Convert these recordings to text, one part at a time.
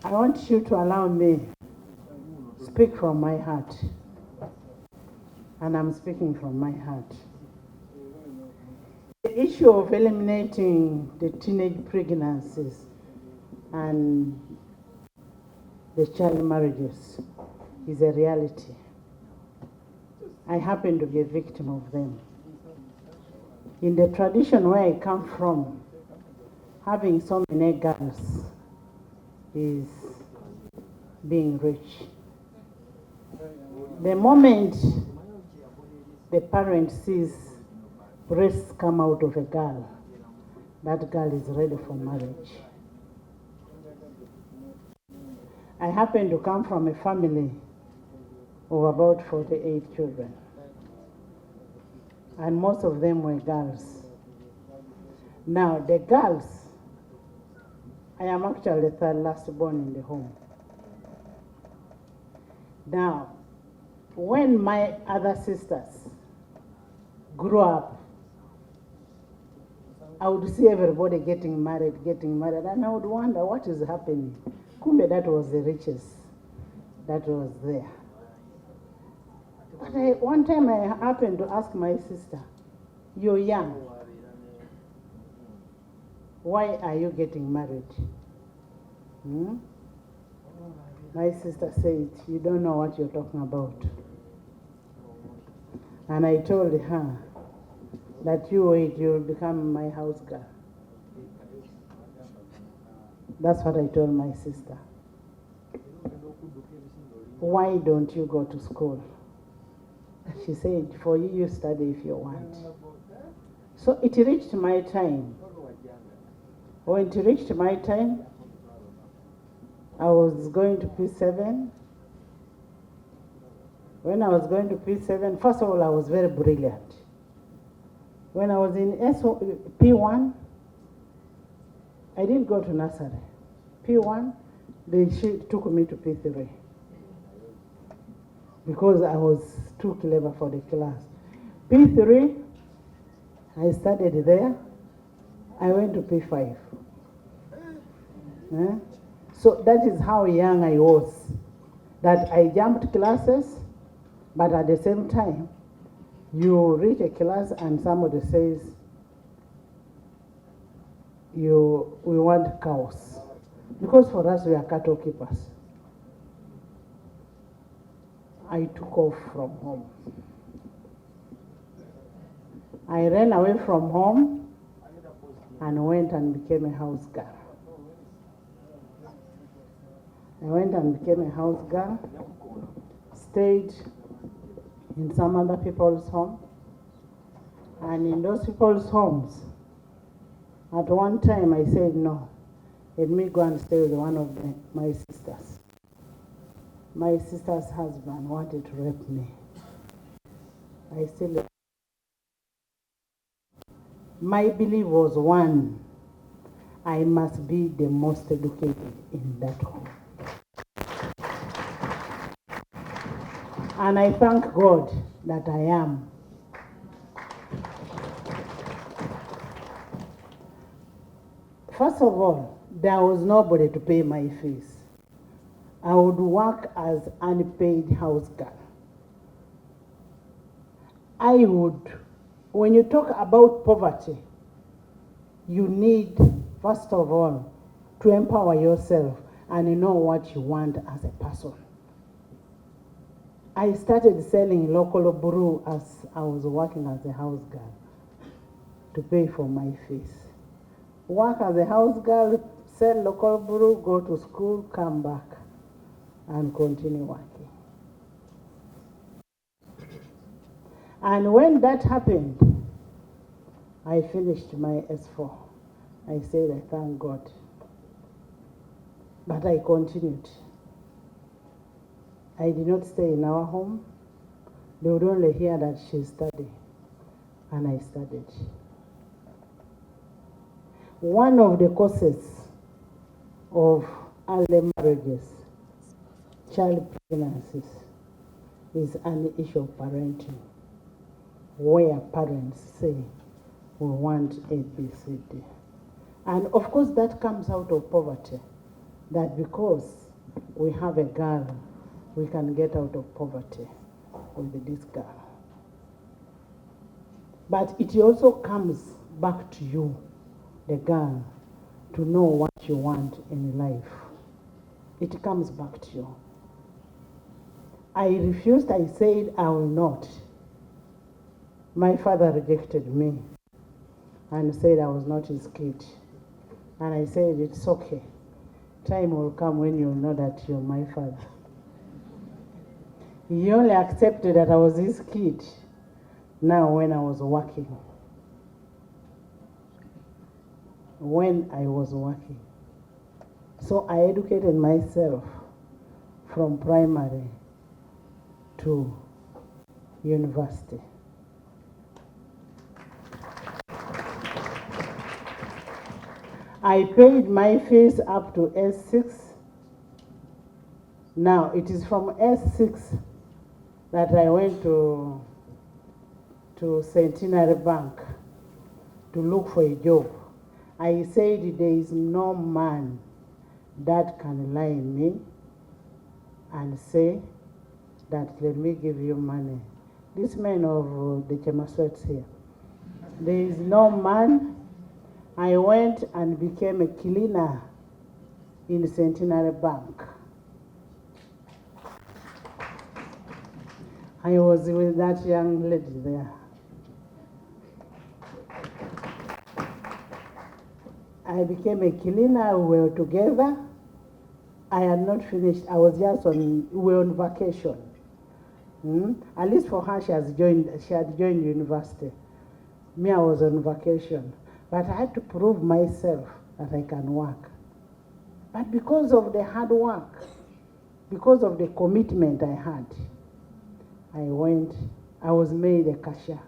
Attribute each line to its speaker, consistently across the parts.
Speaker 1: I want you to allow me speak from my heart. And I'm speaking from my heart. The issue of eliminating the teenage pregnancies and the child marriages is a reality. I happen to be a victim of them. In the tradition where I come from, having so many girls is being rich. The moment the parent sees breasts come out of a girl, that girl is ready for marriage. I happen to come from a family of about 48 children, and most of them were girls. Now, the girls, I am actually the third last born in the home. Now, when my other sisters grew up, I would see everybody getting married, and I would wonder what is happening. Kumbe, that was the riches that was there. But one time I happened to ask my sister, "You're young. Why are you getting married?" My sister said, "You don't know what you're talking about." And I told her that you wait, you'll become my house girl. That's what I told my sister. "Why don't you go to school?" She said, "For you, you study if you want." So it reached my time. When it reached my time, I was going to P7. When I was going to P7, first of all, I was very brilliant. When I was in P1, I didn't go to nursery. P1, they took me to P3 because I was too clever for the class. P3, I studied there. I went to P5. So that is how young I was, that I jumped classes, but at the same time, you reach a class and somebody says, we want cows. Because for us, we are cattle keepers. I took off from home. I ran away from home and went and became a house girl. I went and became a house girl, stayed in some other people's home. And in those people's homes, at one time I said, "No, let me go and stay with one of my sisters." My sister's husband wanted to rape me. My belief was one, I must be the most educated in that home. And I thank God that I am. First of all, there was nobody to pay my fees. I would work as unpaid house girl. When you talk about poverty, you need, first of all, to empower yourself and know what you want as a person. I started selling local brew as I was working as a house girl to pay for my fees. Work as a house girl, sell local brew, go to school, come back, and continue working. And when that happened, I finished my S4. I said, I thank God. But I continued. I did not stay in our home. They would only hear that she studied, and I studied. One of the causes of early marriages, child pregnancies, is an issue of parenting, where parents say, we want A, B, C, D. And of course that comes out of poverty. that because we have a girl, we can get out of poverty with this girl. But it also comes back to you, the girl, to know what you want in life. It comes back to you. I refused, I said I will not. My father rejected me and said I was not his kid. And I said, it's okay. Time will come when you'll know that you're my father. He only accepted that I was his kid now when I was working. When I was working. So I educated myself from primary to university. I paid my fees up to S6. Now it is from S6 that I went to Centenary Bank to look for a job. I said there is no man that can lie in me and say that let me give you money. This man of the Chemaswets here. There is no man. I went and became a cleaner in the Centenary Bank. I was with that young lady there. I became a cleaner, we were together. I had not finished, we were on vacation. At least for her, she had joined university. Me, I was on vacation. But I had to prove myself that I can work. But because of the hard work, because of the commitment I had, I was made a cashier.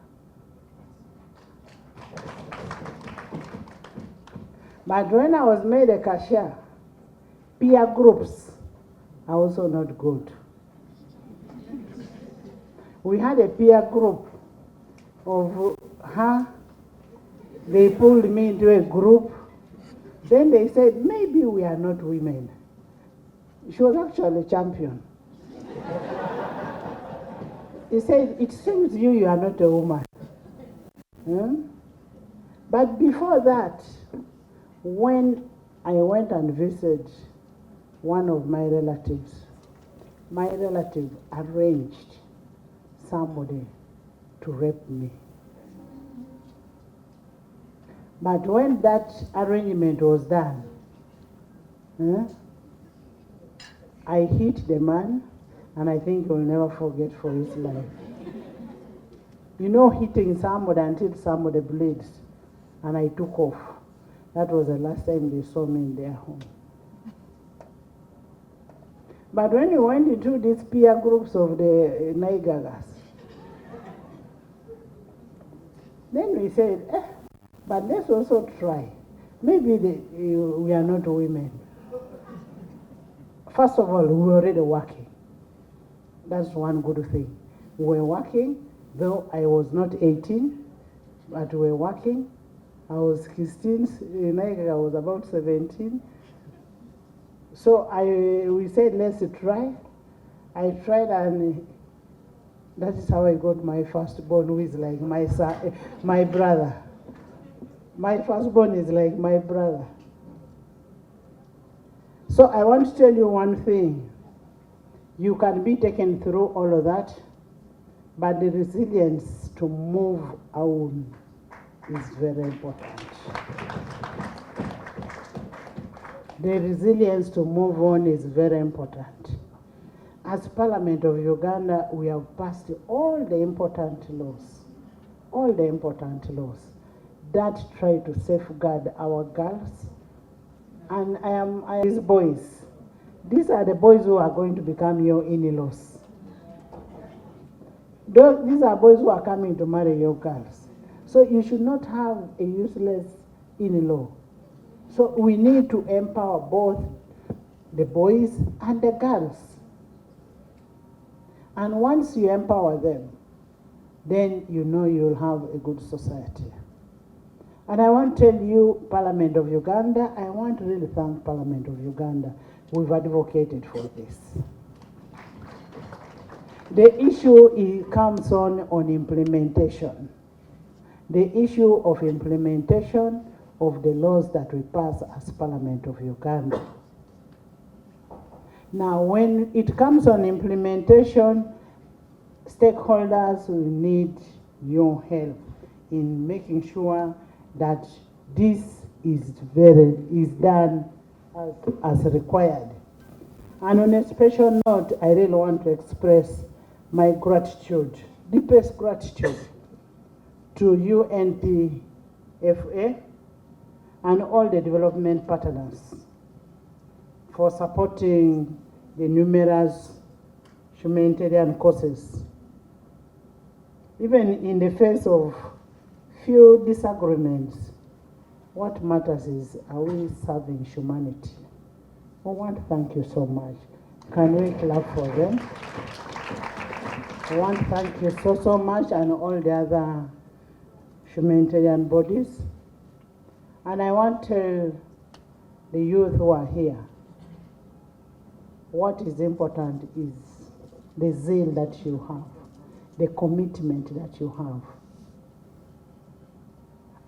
Speaker 1: But when I was made a cashier, peer groups are also not good. We had a peer group of her. They pulled me into a group. Then they said, maybe we are not women. She was actually a champion. He said, it seems you are not a woman. But before that, when I went and visited one of my relatives arranged somebody to rape me. But when that arrangement was done, I hit the man, and I think he'll never forget for his life. You know, hitting somebody until somebody bleeds, and I took off. That was the last time they saw me in their home. But when we went into these peer groups of the Naigagas, then we said, but let's also try. Maybe we are not women. First of all, we were already working. That's one good thing. We were working, though I was not 18, but we were working. I was 16, I was about 17. So we said, let's try. I tried, and that is how I got my firstborn, who is like my son, my brother. My firstborn is like my brother. So I want to tell you one thing. You can be taken through all of that, but the resilience to move on is very important. The resilience to move on is very important. As Parliament of Uganda, we have passed all the important laws that try to safeguard our girls. And these boys, these are the boys who are going to become your in-laws. These are boys who are coming to marry your girls. So you should not have a useless in-law. So we need to empower both the boys and the girls. And once you empower them, then you know you'll have a good society. And I want to tell you, Parliament of Uganda, I want to really thank Parliament of Uganda, we've advocated for this. The issue comes on implementation. The issue of implementation of the laws that we pass as Parliament of Uganda. Now, when it comes on implementation, stakeholders will need your help in making sure that this is done as required. And on a special note, I really want to express my gratitude, deepest gratitude, to UNPFA and all the development partners for supporting the numerous humanitarian causes. Even in the face of few disagreements, what matters is, are we serving humanity? I want to thank you so much. Can we clap for them? I want to thank you so much, and all the other humanitarian bodies. And I want to tell the youth who are here, what is important is the zeal that you have, the commitment that you have.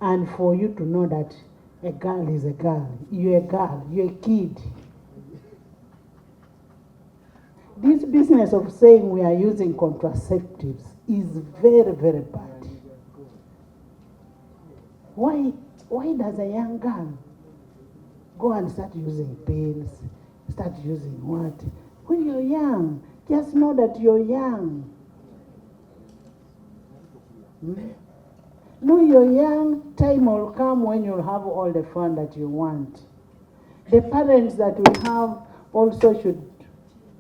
Speaker 1: And for you to know that a girl is a girl, you're a kid. This business of saying we are using contraceptives is very, very bad. Why does a young girl go and start using pills, start using what? When you're young, just know that you're young. No, you're young, time will come when you'll have all the fun that you want. The parents that we have also should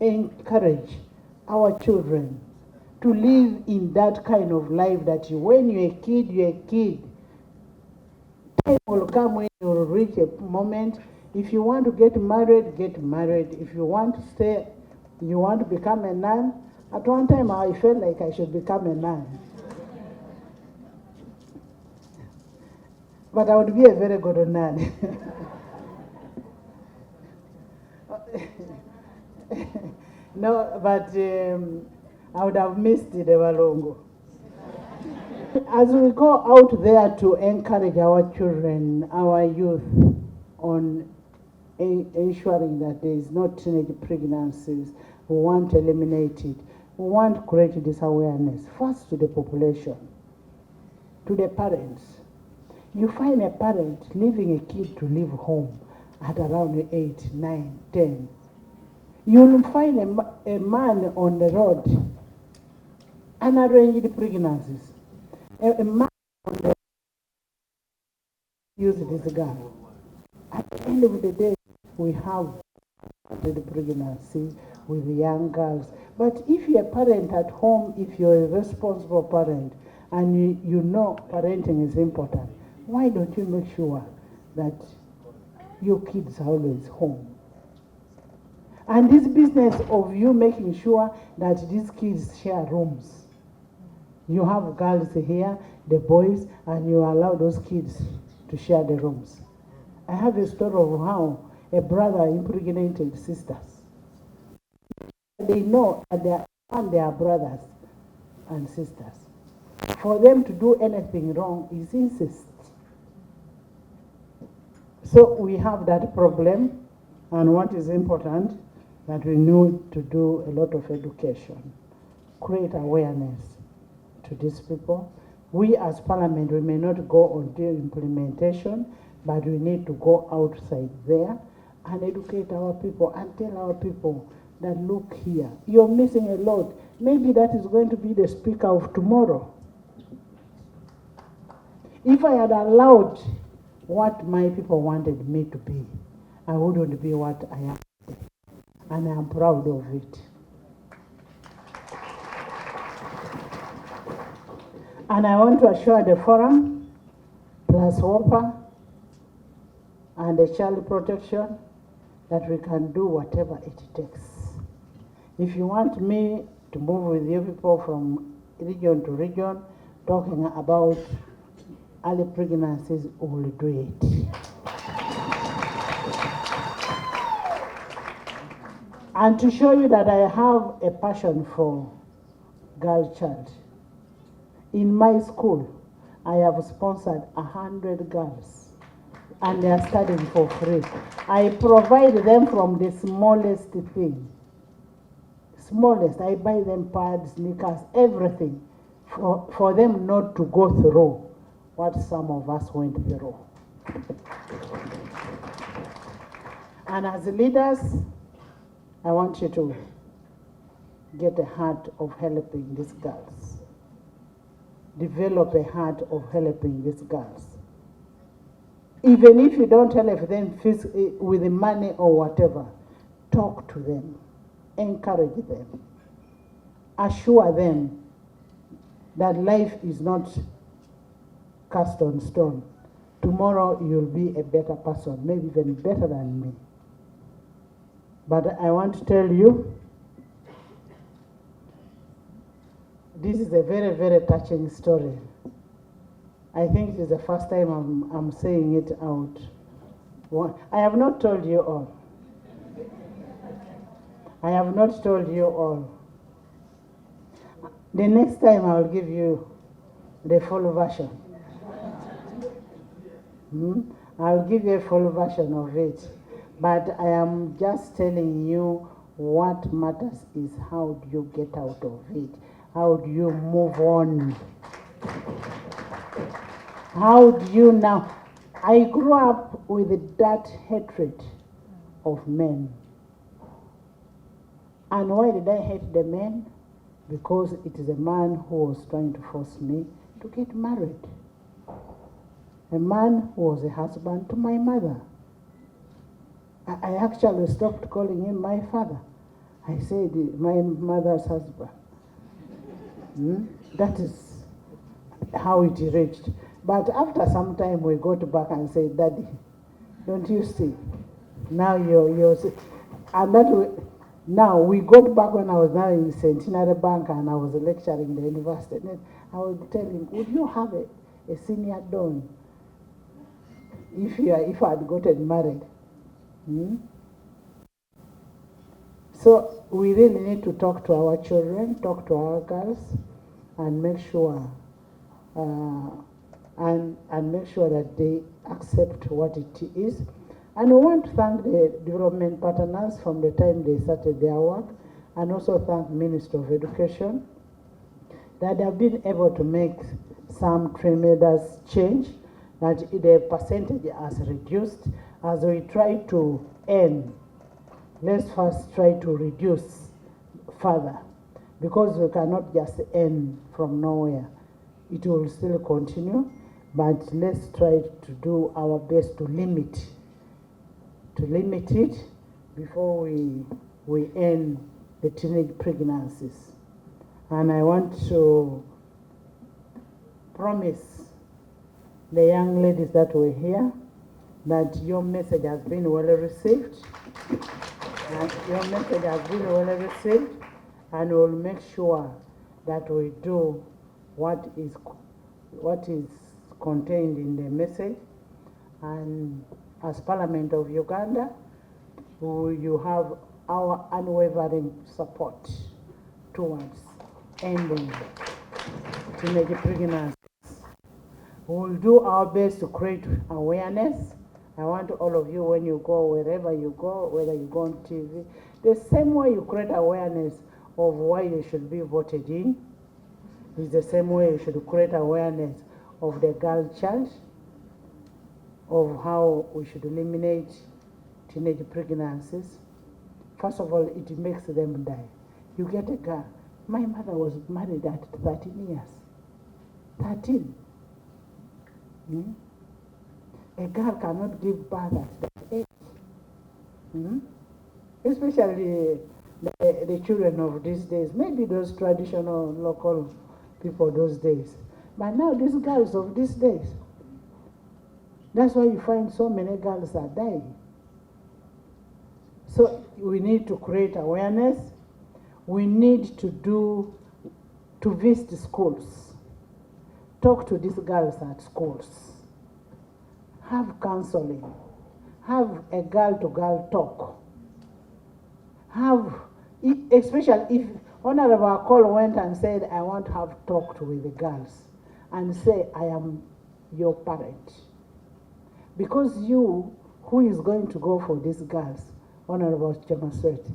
Speaker 1: encourage our children to live in that kind of life that when you're a kid, you're a kid. Time will come when you'll reach a moment. If you want to get married, get married. If you want to stay, you want to become a nun. At one time, I felt like I should become a nun. But I would be a very good nun. No, but I would have missed the Walongo. As we go out there to encourage our children, our youth, on ensuring that there is no teenage pregnancies, we want to eliminate it. We want to create this awareness, first to the population, to the parents. You find a parent leaving a kid to leave home at around 8, 9, 10. You'll find a man on the road, unarranged pregnancies. A man on the road uses this girl. At the end of the day, we have the pregnancy with young girls. But if you're a parent at home, if you're a responsible parent, and you know parenting is important, why don't you make sure that your kids are always home? And this business of you making sure that these kids share rooms. You have girls here, the boys, and you allow those kids to share the rooms. I have a story of how a brother impregnated sisters. They know that they are brothers and sisters. For them to do anything wrong is incest. So we have that problem, and what is important, that we need to do a lot of education, create awareness to these people. We as Parliament, we may not go on the implementation, but we need to go outside there and educate our people and tell our people that, look here, you're missing a lot. Maybe that is going to be the speaker of tomorrow. If I had allowed what my people wanted me to be, I wouldn't be what I am today. And I am proud of it. And I want to assure the forum, plus WOPA, and the child protection, that we can do whatever it takes. If you want me to move with you people from region to region, talking about early pregnancies, we will do it. And to show you that I have a passion for girl child, in my school, I have sponsored 100 girls, and they are studying for free. I provide them from the smallest thing. Smallest, I buy them pads, sneakers, everything, for them not to go through what some of us went through. And as leaders, I want you to get a heart of helping these girls. Develop a heart of helping these girls. Even if you don't help them with the money or whatever, talk to them, encourage them, assure them that life is not cast on stone. Tomorrow you'll be a better person, maybe even better than me. But I want to tell you, this is a very, very touching story. I think it is the first time I'm saying it out. I have not told you all. I have not told you all. The next time I'll give you the full version. I'll give you a full version of it. But I am just telling you what matters is how do you get out of it? How do you move on? How do you now? I grew up with that hatred of men. And why did I hate the men? Because it is a man who was trying to force me to get married. A man who was a husband to my mother. I actually stopped calling him my father. I said my mother's husband. That is how it reached. But after some time we got back and said, Daddy, don't you see? Now you're and that now we got back when I was now in Centenary Bank and I was lecturing in the university. And I would tell him, would you have a senior don if I had gotten married? So we really need to talk to our children, talk to our girls, and make sure and make sure that they accept what it is. And we want to thank the development partners from the time they started their work, and also thank Ministry of Education that they have been able to make some tremendous change, that the percentage has reduced as we try to end. Let's first try to reduce further, because we cannot just end from nowhere. It will still continue, but let's try to do our best to limit it before we end the teenage pregnancies. And I want to promise the young ladies that were here that your message has been well received. And your message has been well received, and we'll make sure that we do what is contained in the message. And as Parliament of Uganda, you have our unwavering support towards ending teenage pregnancy. We'll do our best to create awareness. I want all of you, when you go, wherever you go, whether you go on TV, the same way you create awareness of why you should be voted in, is the same way you should create awareness of the girl child, of how we should eliminate teenage pregnancies. First of all, it makes them die. You get a girl. My mother was married at 13 years. 13. A girl cannot give birth at that age. Especially the children of these days. Maybe those traditional local people those days. But now these girls of these days, that's why you find so many girls are dying. So we need to create awareness. We need to visit schools. Talk to these girls at schools. Have counseling. Have a girl-to-girl talk. have, especially if Honorable Akol went and said, I want to have talked with the girls and say, I am your parent. Because you, who is going to go for these girls, Honorable Chemaswet,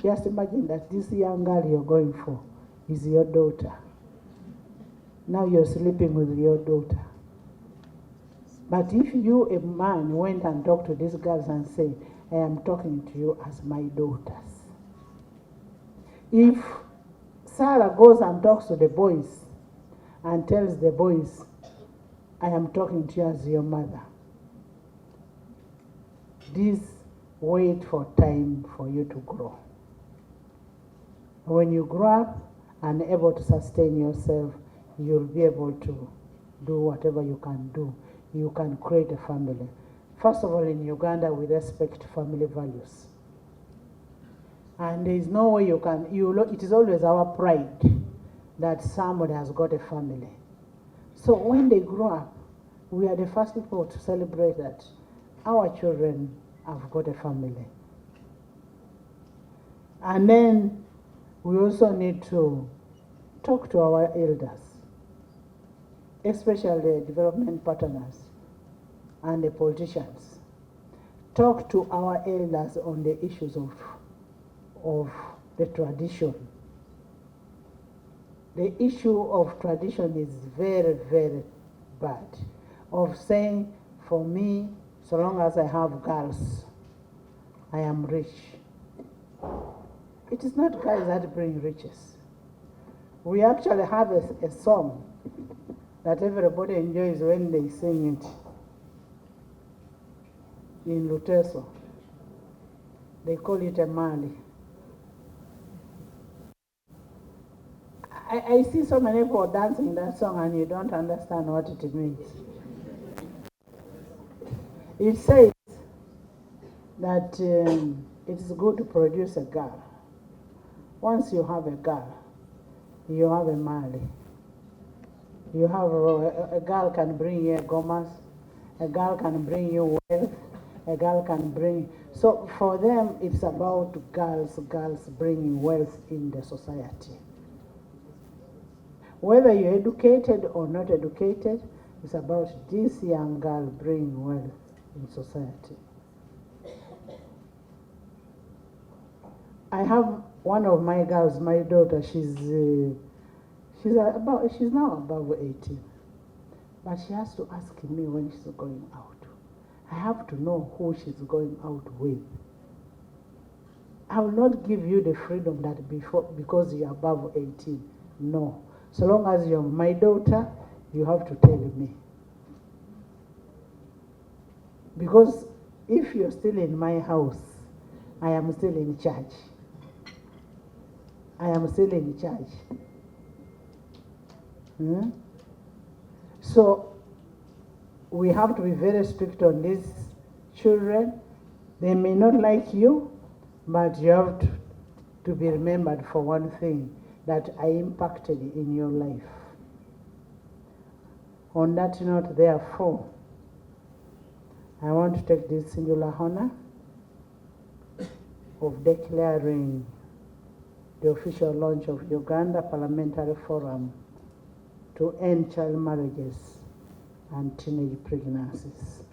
Speaker 1: just imagine that this young girl you're going for is your daughter. Now you're sleeping with your daughter. But if you, a man, went and talked to these girls and say, I am talking to you as my daughters. If Sarah goes and talks to the boys and tells the boys, I am talking to you as your mother, this wait for time for you to grow. When you grow up and able to sustain yourself, you'll be able to do whatever you can do. You can create a family. First of all, in Uganda, we respect family values. And there is no way you can, it is always our pride that somebody has got a family. So when they grow up, we are the first people to celebrate that our children have got a family. And then we also need to talk to our elders, especially the development partners and the politicians. Talk to our elders on the issues of the tradition. The issue of tradition is very, very bad. Of saying, for me, so long as I have girls, I am rich. It is not girls that bring riches. We actually have a song that everybody enjoys when they sing it in Luteso. They call it a Mali. I see so many people dancing that song and you don't understand what it means. It says that it is good to produce a girl. Once you have a girl, you have a Mali. You have a girl can bring you gomas, a girl can bring you wealth, a girl can bring. So for them, it's about girls bringing wealth in the society. Whether you're educated or not educated, it's about this young girl bringing wealth in society. I have one of my girls, my daughter, she's now above 18. But she has to ask me when she's going out. I have to know who she's going out with. I will not give you the freedom that because you're above 18. No. So long as you're my daughter, you have to tell me. Because if you're still in my house, I am still in charge. I am still in charge. So we have to be very strict on these children. They may not like you, but you have to be remembered for one thing, that I impacted in your life. On that note, therefore, I want to take this singular honor of declaring the official launch of Uganda Parliamentary Forum to end child marriages and teenage pregnancies.